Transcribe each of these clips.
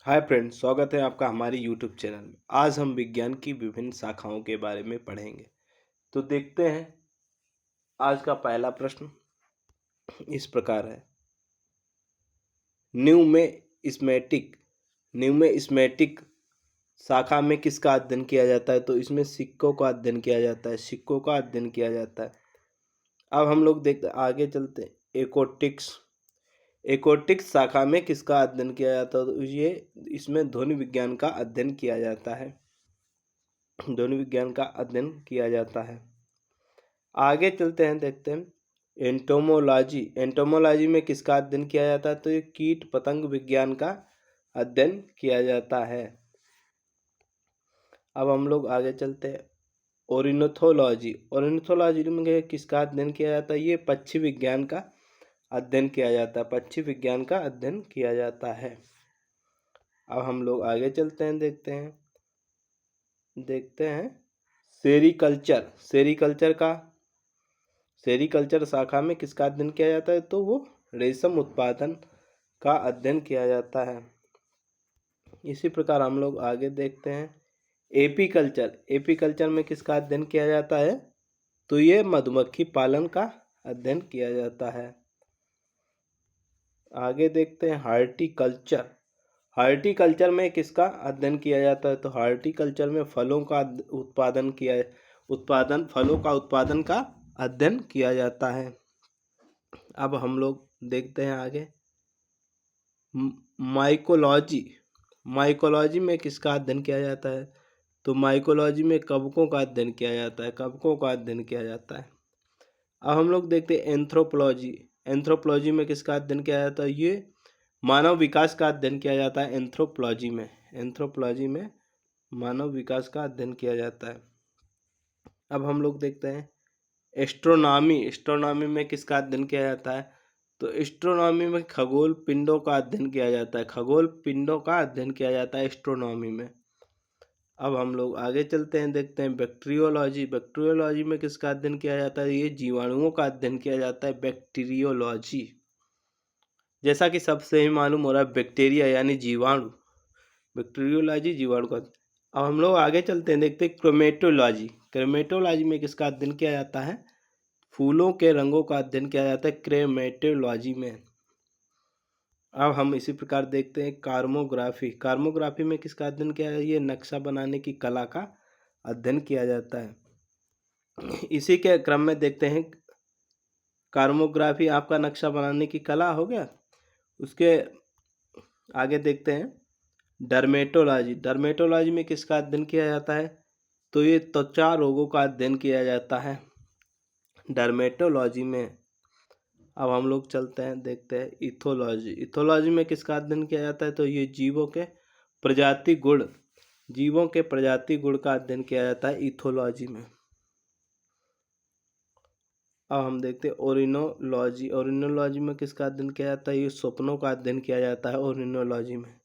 Hi friends, स्वागत है आपका हमारी यूट्यूब चैनल में। आज हम विज्ञान की विभिन्न शाखाओं के बारे में पढ़ेंगे। तो देखते हैं, आज का पहला प्रश्न इस प्रकार है। न्यूमेस्मेटिक न्यूमेस्मेटिक शाखा में किसका अध्ययन किया जाता है? तो इसमें सिक्कों का अध्ययन किया जाता है। सिक्कों का अध्ययन किया जाता है। अब हम लोग देखते आगे चलते हैं। एकोटिक्स शाखा में किसका अध्ययन किया जाता है? तो ये इसमें ध्वनि विज्ञान का अध्ययन किया जाता है। ध्वनि विज्ञान का अध्ययन किया जाता है। आगे चलते हैं, देखते हैं एंटोमोलॉजी में किसका अध्ययन किया जाता है? तो ये कीट पतंग विज्ञान का अध्ययन किया जाता है। अब हम लोग आगे चलते हैं। ओरिनिथोलॉजी में किसका अध्ययन किया जाता है? ये पक्षी विज्ञान का अध्ययन किया जाता है। पक्षी विज्ञान का अध्ययन किया जाता है। अब हम लोग आगे चलते हैं, देखते हैं सेरीकल्चर शाखा में किसका अध्ययन किया जाता है? तो वो रेशम उत्पादन का अध्ययन किया जाता है। इसी प्रकार हम लोग आगे देखते हैं। एपीकल्चर में किसका अध्ययन किया जाता है? तो ये मधुमक्खी पालन का अध्ययन किया जाता है। आगे देखते हैं हार्टिकल्चर में किसका अध्ययन किया जाता है? तो हार्टिकल्चर में फलों का उत्पादन का अध्ययन किया जाता है। अब हम लोग देखते हैं आगे। माइकोलॉजी में किसका अध्ययन किया जाता है? तो माइकोलॉजी में कवकों का अध्ययन किया जाता है। अब हम लोग देखते हैं एंथ्रोपोलॉजी में किसका अध्ययन किया जाता है? ये मानव विकास का अध्ययन किया जाता है। एंथ्रोपोलॉजी में मानव विकास का अध्ययन किया जाता है। अब हम लोग देखते हैं एस्ट्रोनॉमी में किसका अध्ययन किया जाता है? तो एस्ट्रोनॉमी में खगोल पिंडों का अध्ययन किया जाता है एस्ट्रोनॉमी में। अब हम लोग आगे चलते हैं, देखते हैं बैक्टीरियोलॉजी में किसका अध्ययन किया जाता है? ये जीवाणुओं का अध्ययन किया जाता है, बैक्टीरियोलॉजी। जैसा कि सबसे ही मालूम हो रहा है, बैक्टीरिया यानी जीवाणु, बैक्टीरियोलॉजी जीवाणु का। अब हम लोग आगे चलते हैं, देखते हैं क्रोमेटोलॉजी में किसका अध्ययन किया जाता है? फूलों के रंगों का अध्ययन किया जाता है क्रोमेटोलॉजी में। अब हम इसी प्रकार देखते हैं कार्मोग्राफी में किसका अध्ययन किया जाता है? ये नक्शा बनाने की कला का अध्ययन किया जाता है। इसी के क्रम में देखते हैं कार्मोग्राफी आपका नक्शा बनाने की कला हो गया। उसके आगे देखते हैं डर्मेटोलॉजी में किसका अध्ययन किया जाता है? तो ये त्वचा रोगों का अध्ययन किया जाता है डर्मेटोलॉजी में। अब हम लोग चलते हैं, देखते हैं इथोलॉजी में किसका अध्ययन किया जाता है? तो ये जीवों के प्रजाति गुण का अध्ययन किया जाता है इथोलॉजी में। अब हम देखते हैं ओरिनोलॉजी में किसका अध्ययन किया जाता है? ये स्वप्नों का अध्ययन किया जाता है ओरिनोलॉजी में।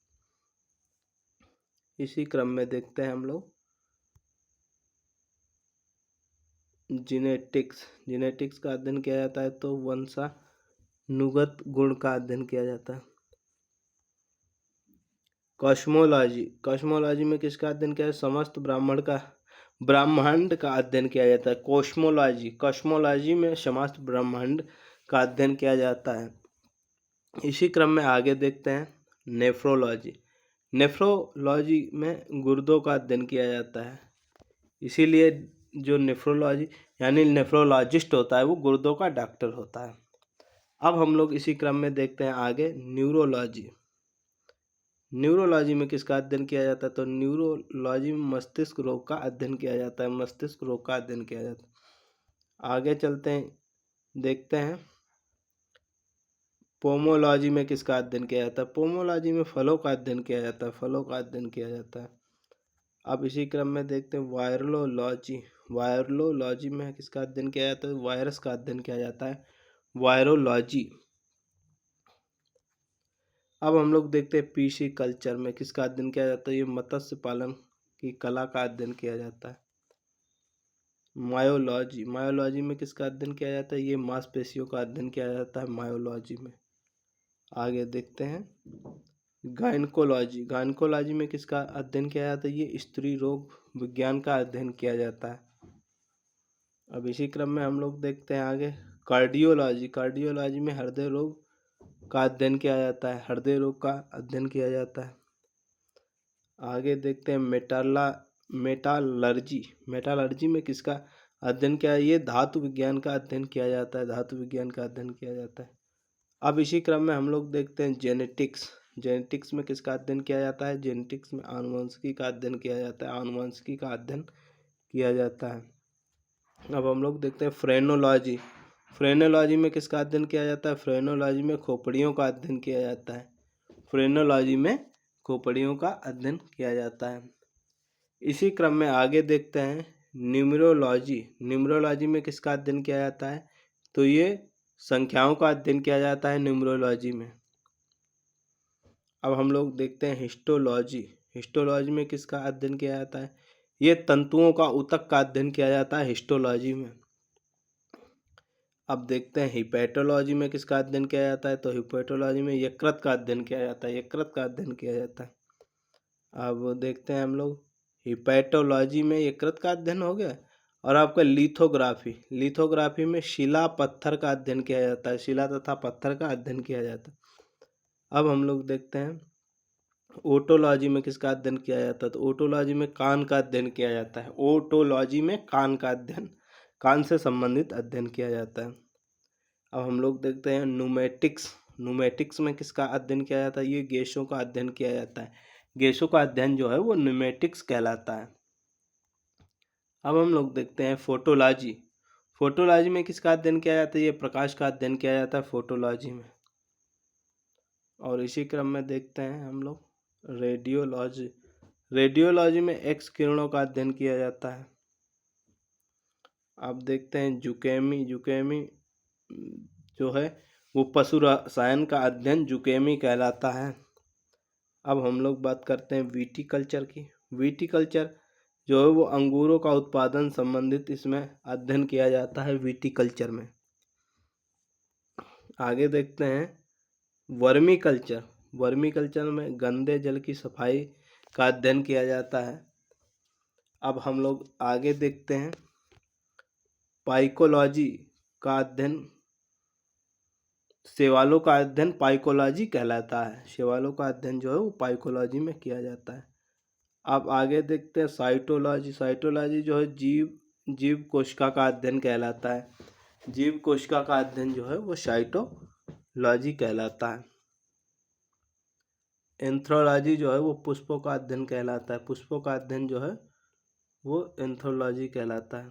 इसी क्रम में देखते हैं हम लोग जीनेटिक्स का अध्ययन किया जाता है, तो वंशानुगत गुण का अध्ययन किया जाता है। कॉस्मोलॉजी में किसका अध्ययन किया जाता है? समस्त ब्रह्मांड का अध्ययन किया जाता है। कॉस्मोलॉजी में समस्त ब्रह्मांड का अध्ययन किया जाता है। इसी क्रम में आगे देखते हैं नेफ्रोलॉजी में गुर्दों का अध्ययन किया जाता है। इसीलिए जो नेफ्रोलॉजिस्ट होता है वो गुर्दों का डॉक्टर होता है। अब हम लोग इसी क्रम में देखते हैं आगे न्यूरोलॉजी में किसका अध्ययन किया जाता है? तो न्यूरोलॉजी में मस्तिष्क रोग का अध्ययन किया जाता है। आगे चलते हैं, देखते हैं पोमोलॉजी में किसका अध्ययन किया जाता है? पोमोलॉजी में फलों का अध्ययन किया जाता है। अब इसी क्रम में देखते हैं वायरोलॉजी में किसका अध्ययन किया जाता है? वायरस का अध्ययन किया जाता है वायरोलॉजी। अब हम लोग देखते हैं पीसी कल्चर में किसका अध्ययन किया जाता है? ये मत्स्य पालन की कला का अध्ययन किया जाता है। मायोलॉजी में किसका अध्ययन किया जाता है? ये मांसपेशियों का अध्ययन किया जाता है मायोलॉजी में। आगे देखते हैं गायनकोलॉजी में किसका अध्ययन किया जाता है? ये स्त्री रोग विज्ञान का अध्ययन किया जाता है। अब इसी क्रम में हम लोग देखते हैं आगे कार्डियोलॉजी में हृदय रोग का अध्ययन किया जाता है, हृदय रोग का अध्ययन किया जाता है। आगे देखते हैं मेटालर्जी में किसका अध्ययन किया? ये धातु विज्ञान का अध्ययन किया जाता है, धातु विज्ञान का अध्ययन किया जाता है। अब इसी क्रम में हम लोग देखते हैं जेनेटिक्स में किसका अध्ययन किया जाता है? जेनेटिक्स में आनुवंशिकी का अध्ययन किया जाता है, आनुवंशिकी का अध्ययन किया जाता है। अब हम लोग देखते हैं फ्रेनोलॉजी में किसका अध्ययन किया जाता है? फ्रेनोलॉजी में खोपड़ियों का अध्ययन किया जाता है, फ्रेनोलॉजी में खोपड़ियों का अध्ययन किया जाता है। इसी क्रम में आगे देखते हैं न्यूमरोलॉजी में किसका अध्ययन किया जाता है? तो ये संख्याओं का अध्ययन किया जाता है न्यूमरोलॉजी में। अब हम लोग देखते हैं हिस्टोलॉजी में किसका अध्ययन किया जाता है? ये तंतुओं का ऊतक का अध्ययन किया जाता है हिस्टोलॉजी में। अब देखते हैं हिपैटोलॉजी में किसका अध्ययन किया जाता है? तो हिपैटोलॉजी में यकृत का अध्ययन किया जाता है, यकृत का अध्ययन किया जाता है। अब देखते हैं हम लोग हिपैटोलॉजी में यकृत का अध्ययन हो गया। और आपका लिथोग्राफी में शिला पत्थर का अध्ययन किया जाता है, शिला तथा पत्थर का अध्ययन किया जाता है। अब हम लोग देखते हैं ओटोलॉजी में किसका अध्ययन किया जाता है? तो ओटोलॉजी में कान का अध्ययन किया जाता है, ओटोलॉजी में कान का अध्ययन, कान से संबंधित अध्ययन किया जाता है। अब हम लोग देखते हैं न्यूमेटिक्स में किसका अध्ययन किया जाता है? ये गैसों का अध्ययन किया जाता है, गैसों का अध्ययन जो है वो न्यूमेटिक्स कहलाता है। अब हम लोग देखते हैं फोटोलॉजी में किसका अध्ययन किया जाता है? ये प्रकाश का अध्ययन किया जाता है फोटोलॉजी में। और इसी क्रम में देखते हैं हम लोग रेडियोलॉजी में एक्स किरणों का अध्ययन किया जाता है। अब देखते हैं जुकेमी जो है वो पशु रसायन का अध्ययन जुकेमी कहलाता है। अब हम लोग बात करते हैं विटीकल्चर की। विटीकल्चर जो है वो अंगूरों का उत्पादन संबंधित इसमें अध्ययन किया जाता है विटीकल्चर में। आगे देखते हैं वर्मी कल्चर में गंदे जल की सफाई का अध्ययन किया जाता है। अब हम लोग आगे देखते हैं पाइकोलॉजी का अध्ययन, शैवालों का अध्ययन पाइकोलॉजी कहलाता है, शैवालों का अध्ययन जो है वो पाइकोलॉजी में किया जाता है। अब आगे देखते हैं साइटोलॉजी जो है जीव कोशिका का अध्ययन कहलाता है, जीव कोशिका का अध्ययन जो है वो साइटोलॉजी कहलाता है। एंथ्रोलॉजी जो है वो पुष्पों का अध्ययन कहलाता है, पुष्पों का अध्ययन जो है वो एंथ्रोलॉजी कहलाता है।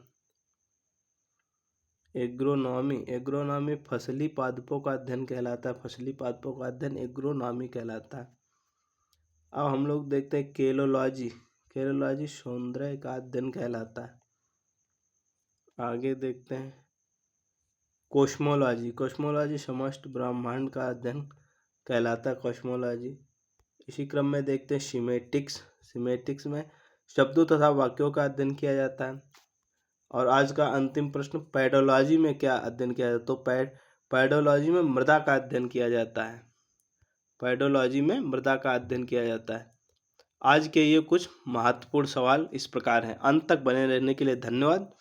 एग्रोनॉमी फसली पादपों का अध्ययन कहलाता है, फसली पादपों का अध्ययन एग्रोनॉमी कहलाता है। अब हम लोग देखते हैं केलोलॉजी सौंदर्य का अध्ययन कहलाता है। आगे देखते हैं कॉस्मोलॉजी समस्त ब्रह्मांड का अध्ययन कहलाता है कॉस्मोलॉजी। इसी क्रम में देखते हैं सीमेटिक्स में शब्दों तथा वाक्यों का अध्ययन किया जाता है। और आज का अंतिम प्रश्न, पैडोलॉजी में क्या अध्ययन किया जाता है? तो पैडोलॉजी में मृदा का अध्ययन किया जाता है, पैडोलॉजी में मृदा का अध्ययन किया जाता है। आज के ये कुछ महत्वपूर्ण सवाल इस प्रकार हैं। अंत तक बने रहने के लिए धन्यवाद।